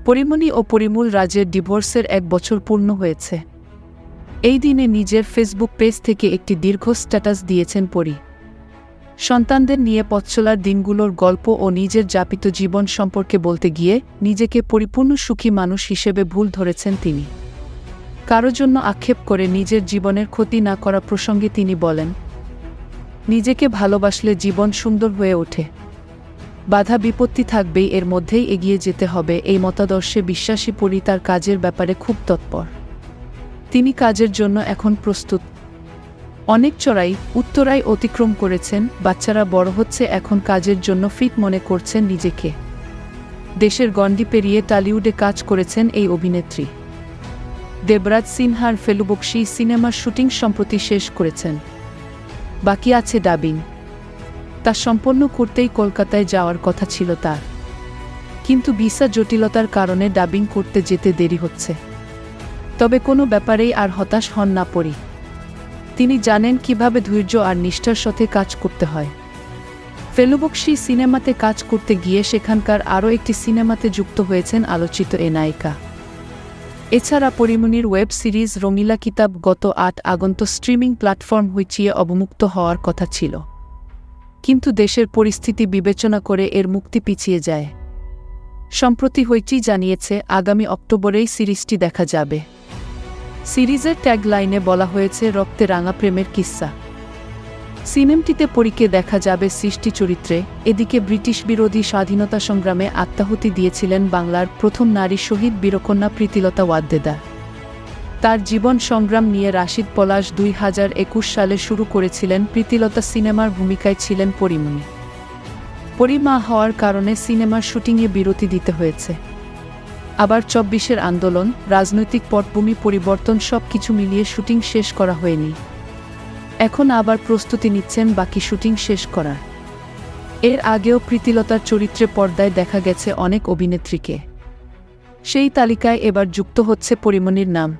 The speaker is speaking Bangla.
পরিমণি ও পরিমল রাজের ডিভোর্সের 1 বছর পূর্ণ হয়েছে। এই দিনে নিজের ফেসবুক পেজ থেকে একটি দীর্ঘ স্ট্যাটাস দিয়েছেন পরি। সন্তানদের নিয়ে পথ চলার দিনগুলোর গল্প ও নিজের যাপিত জীবন সম্পর্কে বলতে গিয়ে নিজেকে পরিপূর্ণ সুখী মানুষ হিসেবে ভুল ধরেছেন তিনি। কারো জন্য আক্ষেপ করে নিজের জীবনের ক্ষতি না করা প্রসঙ্গে তিনি বলেন, নিজেকে ভালোবাসলে জীবন সুন্দর হয়ে ওঠে। বাধা বিপত্তি থাকবেই, এর মধ্যেই এগিয়ে যেতে হবে। এই মতাদর্শে বিশ্বাসী পরি তার কাজের ব্যাপারে খুব তৎপর। তিনি কাজের জন্য এখন প্রস্তুত। অনেক চড়াই উত্তরাই অতিক্রম করেছেন, বাচ্চারা বড় হচ্ছে, এখন কাজের জন্য ফিট মনে করছেন নিজেকে। দেশের গণ্ডি পেরিয়ে টলিউডে কাজ করেছেন এই অভিনেত্রী। দেবরাজ সিনহার ফেলুবকশি সিনেমার শুটিং সম্প্রতি শেষ করেছেন। বাকি আছে ডাবিং। তা সম্পন্ন করতেই কলকাতায় যাওয়ার কথা ছিল তার, কিন্তু ভিসা জটিলতার কারণে ডাবিং করতে যেতে দেরি হচ্ছে। তবে কোনো ব্যাপারেই আর হতাশ হন না পরি। তিনি জানেন কিভাবে ধৈর্য আর নিষ্ঠার সাথে কাজ করতে হয়। ফেলুবকশি সিনেমাতে কাজ করতে গিয়ে সেখানকার আরও একটি সিনেমাতে যুক্ত হয়েছেন আলোচিত এ নায়িকা। এছাড়া পরিমণির ওয়েব সিরিজ রঙিলা কিতাব গত 8 আগস্ট স্ট্রিমিং প্ল্যাটফর্ম হুইচিয়ে অবমুক্ত হওয়ার কথা ছিল, কিন্তু দেশের পরিস্থিতি বিবেচনা করে এর মুক্তি পিছিয়ে যায়। সম্প্রতি হইচি জানিয়েছে আগামী অক্টোবরেই সিরিজটি দেখা যাবে। সিরিজের ট্যাগলাইনে বলা হয়েছে রক্তে রাঙা প্রেমের কিস্সা। সিনেমাটিতে পরীকে দেখা যাবে সৃষ্টি চরিত্রে। এদিকে ব্রিটিশ বিরোধী স্বাধীনতা সংগ্রামে আত্মাহুতি দিয়েছিলেন বাংলার প্রথম নারী শহীদ বীরকন্যা প্রীতিলতা ওয়াদ্দেদার। তার জীবন সংগ্রাম নিয়ে রাশিদ পলাশ 2021 সালে শুরু করেছিলেন। প্রীতিলতা সিনেমার ভূমিকায় ছিলেন পরিমণি। পরিমা হওয়ার কারণে সিনেমার শুটিংয়ে বিরতি দিতে হয়েছে। আবার 24-এর আন্দোলন, রাজনৈতিক পটভূমি পরিবর্তন, সবকিছু মিলিয়ে শুটিং শেষ করা হয়নি। এখন আবার প্রস্তুতি নিচ্ছেন বাকি শুটিং শেষ করার। এর আগেও প্রীতিলতার চরিত্রে পর্দায় দেখা গেছে অনেক অভিনেত্রীকে। সেই তালিকায় এবার যুক্ত হচ্ছে পরিমণির নাম।